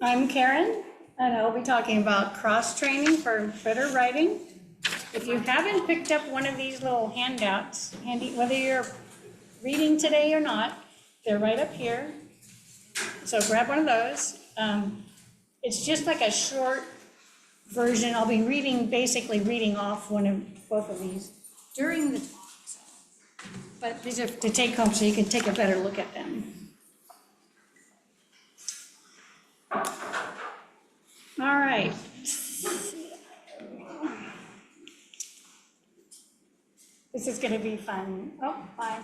I'm Karen, and I'll be talking about cross-training for better writing. If you haven't picked up one of these little handouts, whether you're reading today or not, they're right up here. So grab one of those. It's just like a short version. I'll be basically reading off both of these during the talk. But these are to take home so you can take a better look at them. All right. This is going to be fun. Oh, fine.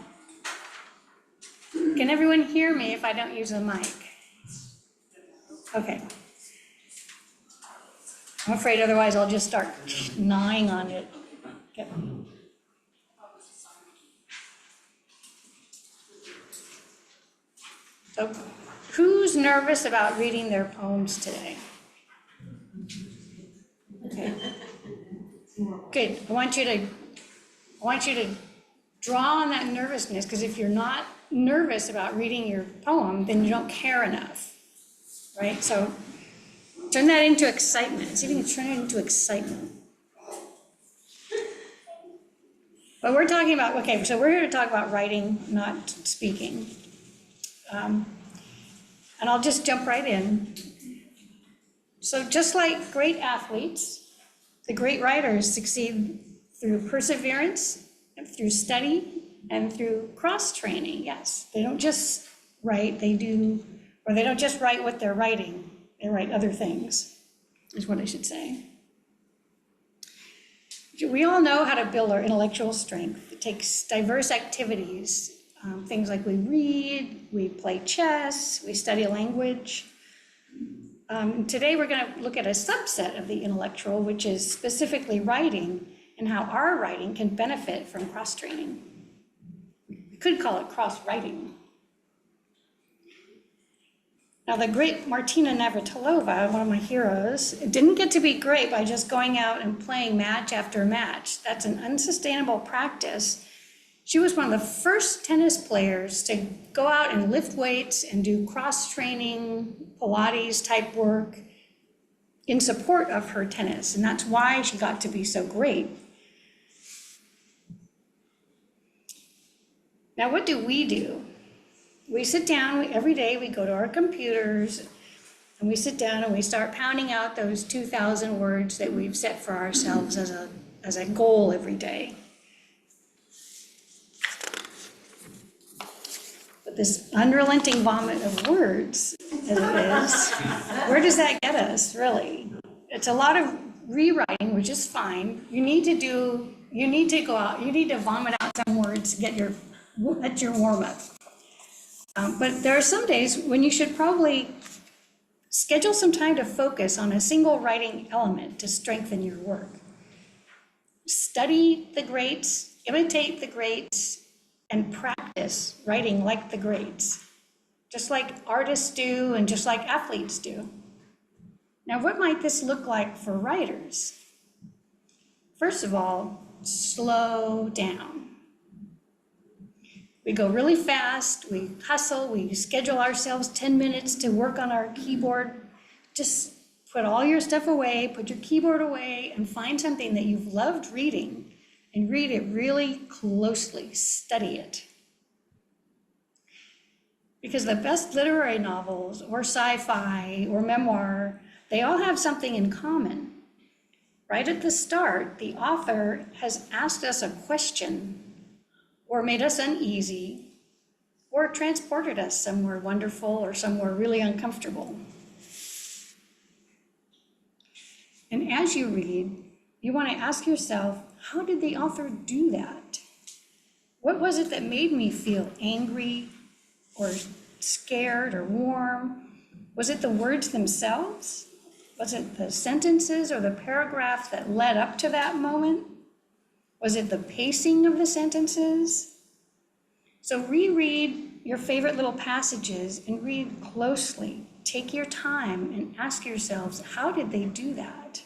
Can everyone hear me if I don't use the mic? Okay. I'm afraid otherwise I'll just start gnawing on it. Okay. So, who's nervous about reading their poems today? Okay. Good. I want you to draw on that nervousness, because if you're not nervous about reading your poem, then you don't care enough, right? So turn that into excitement. See if you can turn it into excitement. But we're talking about, okay, so we're here to talk about writing, not speaking. And I'll just jump right in. So just like great athletes, the great writers succeed through perseverance, and through study, and through cross-training. Yes, they don't just write, they don't just write what they're writing, they write other things, is what I should say. We all know how to build our intellectual strength. It takes diverse activities, things like we read, we play chess, we study a language. Today we're going to look at a subset of the intellectual, which is specifically writing, and how our writing can benefit from cross-training. We could call it cross-writing. Now, the great Martina Navratilova, one of my heroes, didn't get to be great by just going out and playing match after match. That's an unsustainable practice. She was one of the first tennis players to go out and lift weights and do cross-training, Pilates type work in support of her tennis. And that's why she got to be so great. Now, what do? We sit down every day, we go to our computers, and we sit down and we start pounding out those 2,000 words that we've set for ourselves as a goal every day. But this unrelenting vomit of words, as it is, where does that get us, really? It's a lot of rewriting, which is fine. You need to go out, you need to vomit out some words to that's your warm-up. But there are some days when you should probably schedule some time to focus on a single writing element to strengthen your work. Study the greats, imitate the greats, and practice writing like the greats, just like artists do and just like athletes do. Now, what might this look like for writers? First of all, slow down. We go really fast, we hustle, we schedule ourselves 10 minutes to work on our keyboard. Just put all your stuff away, put your keyboard away, and find something that you've loved reading and read it really closely, study it. Because the best literary novels or sci-fi or memoir, they all have something in common. Right at the start, the author has asked us a question, or made us uneasy, or transported us somewhere wonderful or somewhere really uncomfortable. And as you read, you want to ask yourself, how did the author do that? What was it that made me feel angry or scared or warm? Was it the words themselves? Was it the sentences or the paragraphs that led up to that moment? Was it the pacing of the sentences? So reread your favorite little passages and read closely. Take your time and ask yourselves, how did they do that?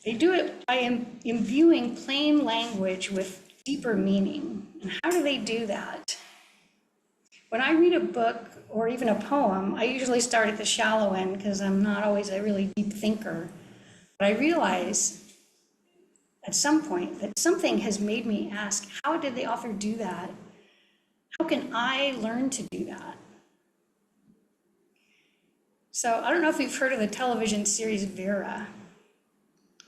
They do it by imbuing plain language with deeper meaning. And how do they do that? When I read a book or even a poem, I usually start at the shallow end because I'm not always a really deep thinker. But I realize at some point that something has made me ask, how did the author do that? How can I learn to do that? So I don't know if you've heard of the television series Vera.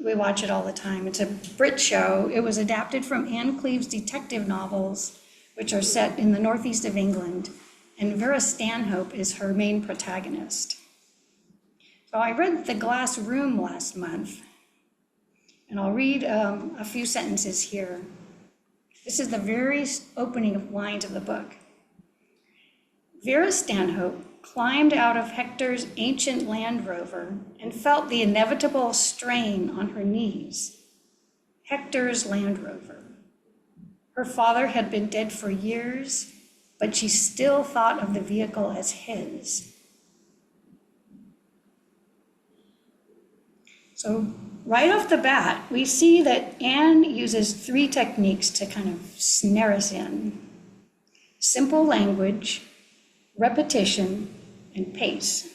We watch it all the time. It's a Brit show. It was adapted from Anne Cleeve's detective novels, which are set in the northeast of England, and Vera Stanhope is her main protagonist. So I read The Glass Room last month, and I'll read a few sentences here. This is the very opening lines of the book. Vera Stanhope climbed out of Hector's ancient Land Rover and felt the inevitable strain on her knees. Hector's Land Rover. Her father had been dead for years, but she still thought of the vehicle as his. So right off the bat, we see that Anne uses 3 techniques to kind of snare us in. Simple language, repetition, and pace.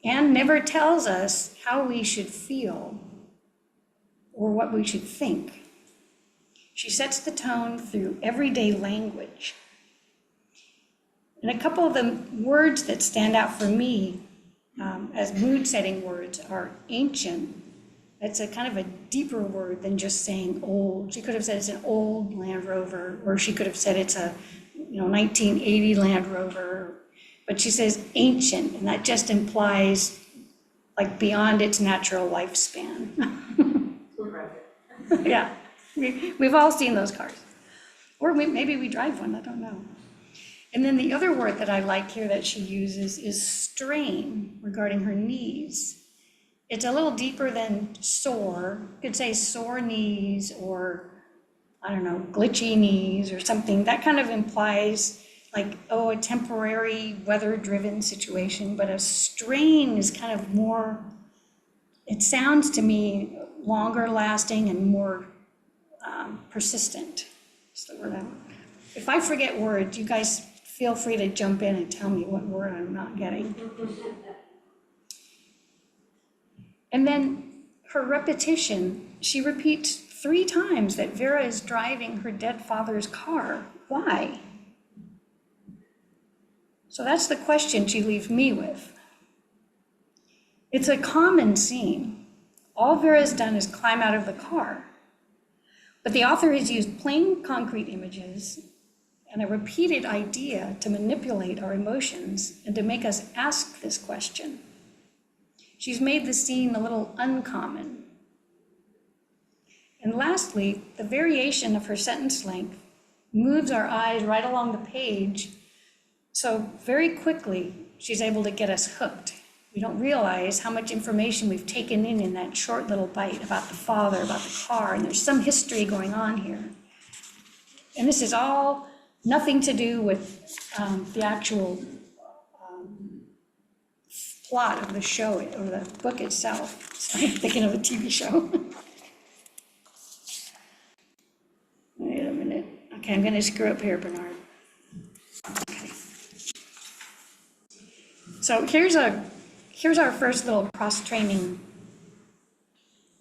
Anne never tells us how we should feel or what we should think. She sets the tone through everyday language. And a couple of the words that stand out for me as mood-setting words are ancient. That's a kind of a deeper word than just saying old. She could have said it's an old Land Rover, or she could have said it's a 1980 Land Rover. But she says ancient, and that just implies like beyond its natural lifespan. Yeah. We've all seen those cars. Or maybe we drive one, I don't know. And then the other word that I like here that she uses is strain regarding her knees. It's a little deeper than sore. You could say sore knees or, I don't know, glitchy knees or something. That kind of implies like, a temporary weather-driven situation. But a strain is kind of more, it sounds to me longer lasting and more persistent. That's the word I want. If I forget words, you guys feel free to jump in and tell me what word I'm not getting. And then her repetition, she repeats 3 times that Vera is driving her dead father's car. Why? So that's the question she leaves me with. It's a common scene. All Vera's done is climb out of the car. But the author has used plain concrete images and a repeated idea to manipulate our emotions and to make us ask this question. She's made the scene a little uncommon. And lastly, the variation of her sentence length moves our eyes right along the page. So very quickly, she's able to get us hooked. We don't realize how much information we've taken in that short little bite about the father, about the car, and there's some history going on here. And this is all nothing to do with the actual plot of the show or the book itself. Sorry, I'm thinking of a TV show. Wait a minute. Okay, I'm going to screw up here, Bernard. Okay. So here's our first little cross-training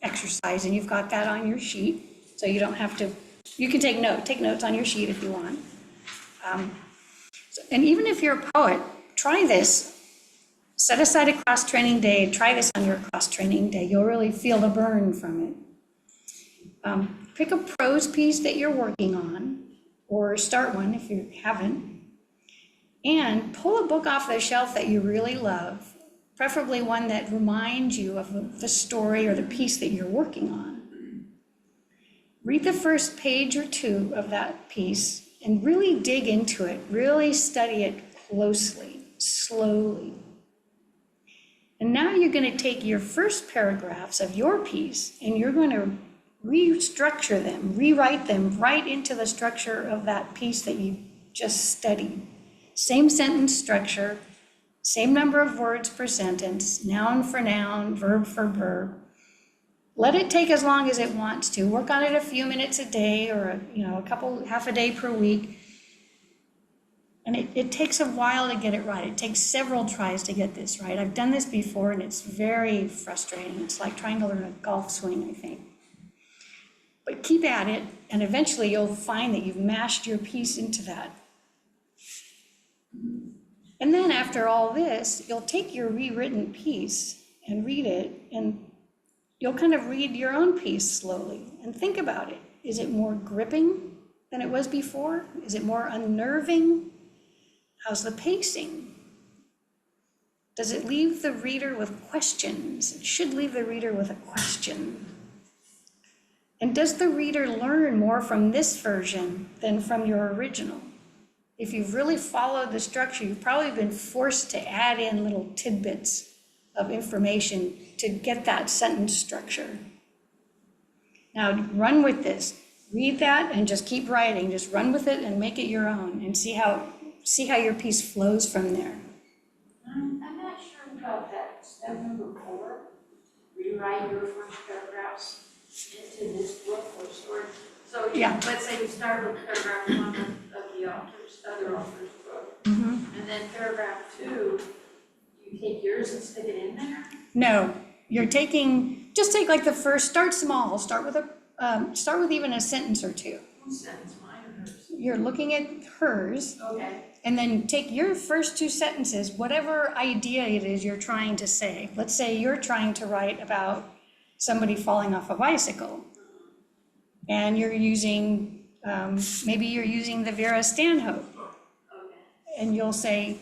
exercise, and you've got that on your sheet, so you don't have to, you can take notes on your sheet if you want. And even if you're a poet, try this. Set aside a cross-training day, try this on your cross-training day. You'll really feel the burn from it. Pick a prose piece that you're working on, or start one if you haven't, and pull a book off the shelf that you really love, preferably one that reminds you of the story or the piece that you're working on. Read the first page or 2 of that piece and really dig into it, really study it closely, slowly. And now you're going to take your first paragraphs of your piece and you're going to restructure them, rewrite them right into the structure of that piece that you just studied. Same sentence structure, same number of words per sentence, noun for noun, verb for verb. Let it take as long as it wants to. Work on it a few minutes a day or, half a day per week. And it takes a while to get it right. It takes several tries to get this right. I've done this before and it's very frustrating. It's like trying to learn a golf swing, I think. But keep at it, and eventually you'll find that you've mashed your piece into that. And then after all this, you'll take your rewritten piece and read it, and you'll kind of read your own piece slowly and think about it. Is it more gripping than it was before? Is it more unnerving? How's the pacing? Does it leave the reader with questions? It should leave the reader with a question. And does the reader learn more from this version than from your original? If you've really followed the structure, you've probably been forced to add in little tidbits of information to get that sentence structure. Now run with this. Read that and just keep writing. Just run with it and make it your own and see how your piece flows from there. I'm not sure about that. Step number 4, rewrite your first paragraphs into this book or story. So let's say you start with paragraph 1 of the other author's book, and then paragraph 2, you take yours and stick it in there? No, just take like the first, start small, start with even a sentence or two. Whose sentence, mine or hers? You're looking at hers. Okay. And then take your first 2 sentences, whatever idea it is you're trying to say. Let's say you're trying to write about somebody falling off a bicycle. And you're using, maybe you're using the Vera Stanhope. Okay. And you'll say,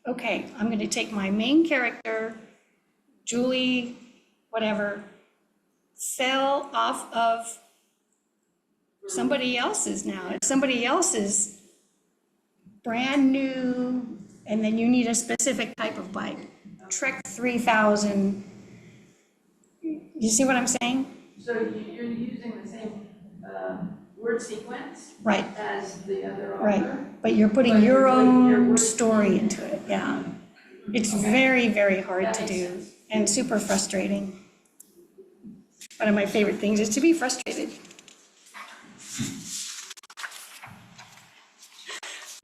okay, I'm going to take my main character, Julie, whatever, fell off of somebody else's now. It's somebody else's brand new, and then you need a specific type of bike. Trek 3000. You see what I'm saying? So you're using the same word sequence Right. as the other author? Right, but you're putting your own story into it, yeah. It's very, very hard to do and super frustrating. One of my favorite things is to be frustrated.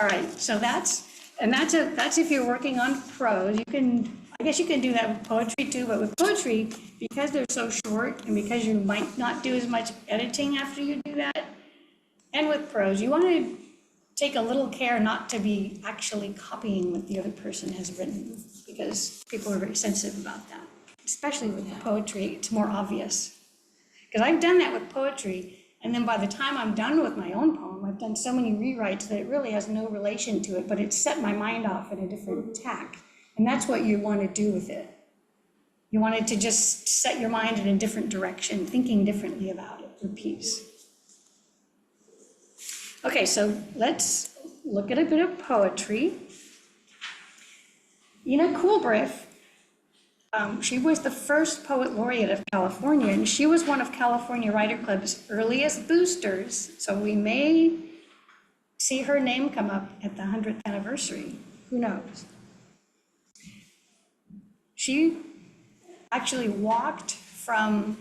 All right, so that's if you're working on prose. I guess you can do that with poetry too, but with poetry, because they're so short and because you might not do as much editing after you do that, and with prose, you want to take a little care not to be actually copying what the other person has written, because people are very sensitive about that, especially with the poetry. It's more obvious. Because I've done that with poetry, and then by the time I'm done with my own poem, I've done so many rewrites that it really has no relation to it, but it's set my mind off in a different tack. And that's what you want to do with it. You want it to just set your mind in a different direction, thinking differently about it, your piece. Okay, so let's look at a bit of poetry. Ina Coolbrith, she was the first poet laureate of California, and she was one of California Writer Club's earliest boosters, so we may see her name come up at the 100th anniversary. Who knows? She actually walked from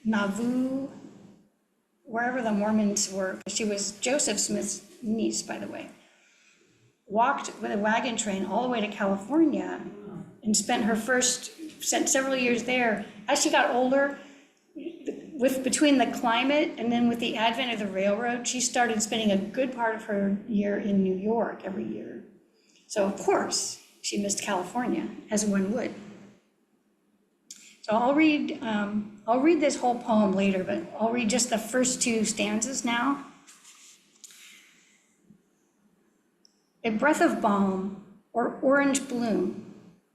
Nauvoo, wherever the Mormons were, she was Joseph Smith's niece, by the way, walked with a wagon train all the way to California and spent several years there. As she got older, between the climate and then with the advent of the railroad, she started spending a good part of her year in New York every year. So of course, she missed California, as one would. So I'll read this whole poem later, but I'll read just the first 2 stanzas now. A breath of balm or orange bloom,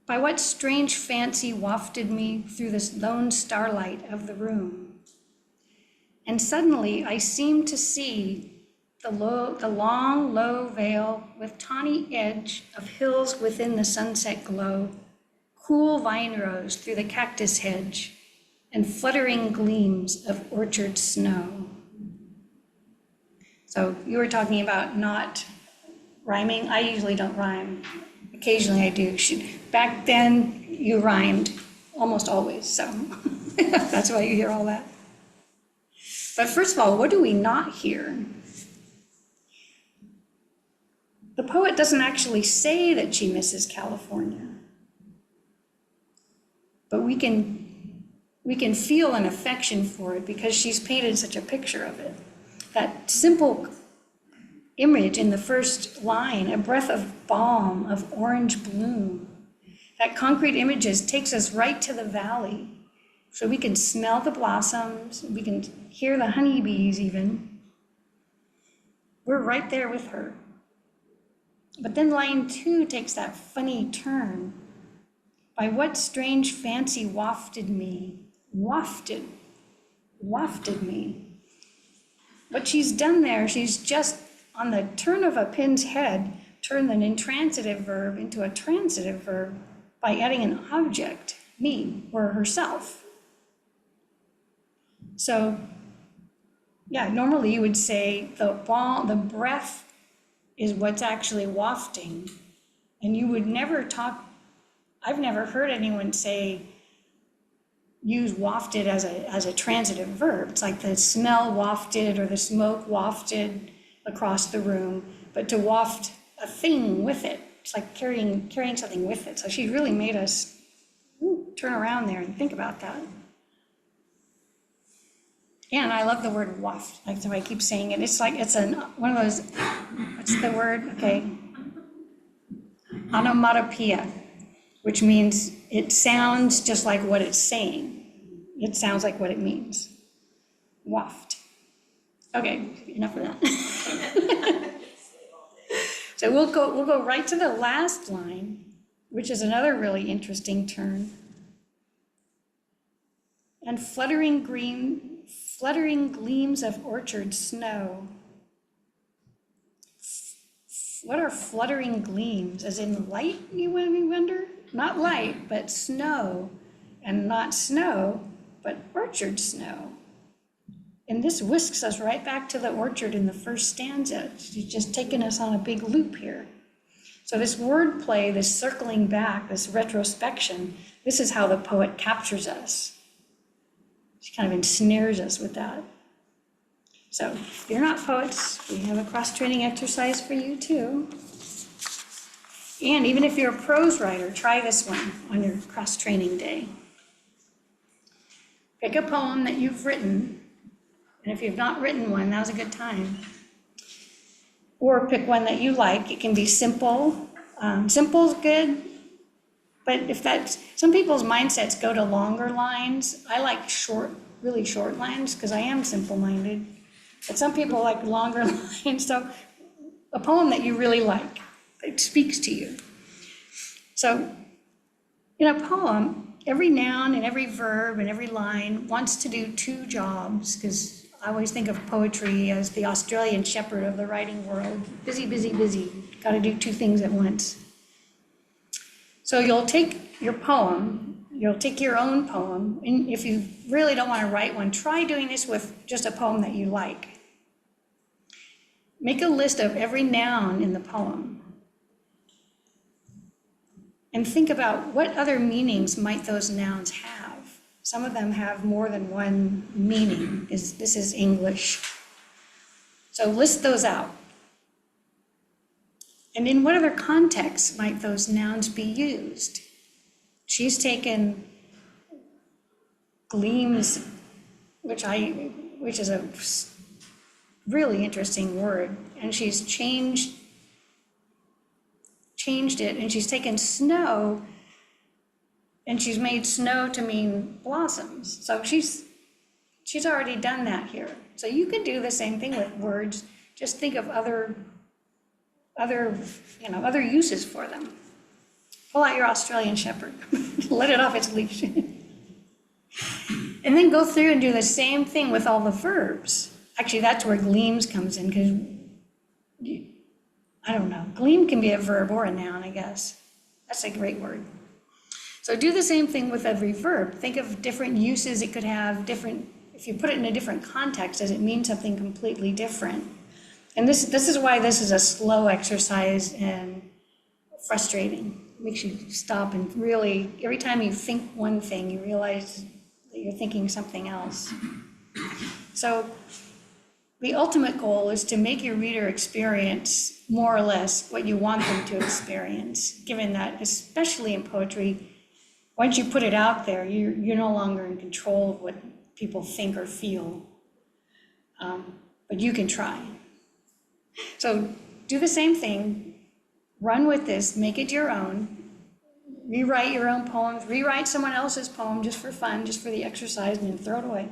by what strange fancy wafted me through this lone starlight of the room. And suddenly I seemed to see the long, low vale with tawny edge of hills within the sunset glow, cool vine rows through the cactus hedge, and fluttering gleams of orchard snow. So you were talking about not rhyming. I usually don't rhyme. Occasionally I do. Back then you rhymed almost always, so. That's why you hear all that. But first of all, what do we not hear? The poet doesn't actually say that she misses California. But we can feel an affection for it because she's painted such a picture of it. That simple image in the first line, a breath of balm, of orange bloom. That concrete images takes us right to the valley. So we can smell the blossoms, we can hear the honeybees even. We're right there with her. But then line 2 takes that funny turn. By what strange fancy wafted me, wafted me. What she's done there, she's just on the turn of a pin's head, turned an intransitive verb into a transitive verb by adding an object, me, or herself. So, yeah, normally you would say the breath is what's actually wafting, and you would never talk. I've never heard anyone use wafted as a transitive verb. It's like the smell wafted or the smoke wafted across the room, but to waft a thing with it, it's like carrying something with it. So she really made us turn around there and think about that. And I love the word waft, like so I keep saying it. It's like it's one of those, what's the word? Okay. Onomatopoeia, which means it sounds just like what it's saying. It sounds like what it means. Waft. Okay, enough of that. So we'll go right to the last line, which is another really interesting turn. And fluttering gleams of orchard snow. What are fluttering gleams? As in light, you wonder? Not light, but snow. And not snow, but orchard snow. And this whisks us right back to the orchard in the first stanza. She's just taken us on a big loop here. So this wordplay, this circling back, this retrospection, this is how the poet captures us. She kind of ensnares us with that. So if you're not poets, we have a cross-training exercise for you too. And even if you're a prose writer, try this one on your cross-training day. Pick a poem that you've written, and if you've not written one, now's a good time. Or pick one that you like. It can be simple. Simple's good, but some people's mindsets go to longer lines. I like really short lines because I am simple-minded. But some people like longer lines. So a poem that you really like, that speaks to you. So in a poem, every noun and every verb and every line wants to do two jobs, because I always think of poetry as the Australian shepherd of the writing world. Busy, busy, busy. Got to do two things at once. So you'll take your poem, you'll take your own poem, and if you really don't want to write one, try doing this with just a poem that you like. Make a list of every noun in the poem. And think about what other meanings might those nouns have. Some of them have more than one meaning. This is English. So list those out. And in what other contexts might those nouns be used? She's taken gleams, which is a really interesting word, and she's changed it, and she's taken snow and she's made snow to mean blossoms. So she's already done that here. So you can do the same thing with words. Just think of other uses for them. Pull out your Australian shepherd, let it off its leash. And then go through and do the same thing with all the verbs. Actually, that's where gleams comes in, because I don't know, gleam can be a verb or a noun, I guess. That's a great word. So do the same thing with every verb. Think of different uses it could have, if you put it in a different context, does it mean something completely different? And this is why this is a slow exercise and frustrating. It makes you stop and really, every time you think one thing, you realize that you're thinking something else. So the ultimate goal is to make your reader experience more or less what you want them to experience, given that, especially in poetry, once you put it out there, you're no longer in control of what people think or feel. But you can try. So do the same thing, run with this, make it your own, rewrite your own poems, rewrite someone else's poem just for fun, just for the exercise, and then throw it away.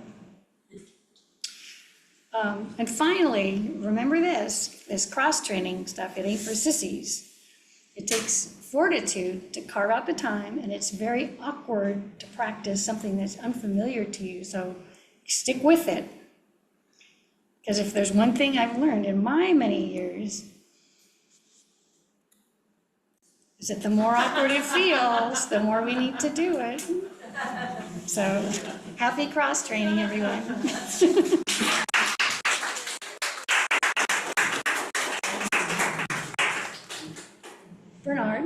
And finally, remember this cross-training stuff, it ain't for sissies. It takes fortitude to carve out the time, and it's very awkward to practice something that's unfamiliar to you, so stick with it. Because if there's one thing I've learned in my many years, is that the more awkward it feels, the more we need to do it. So happy cross-training, everyone. Bernard?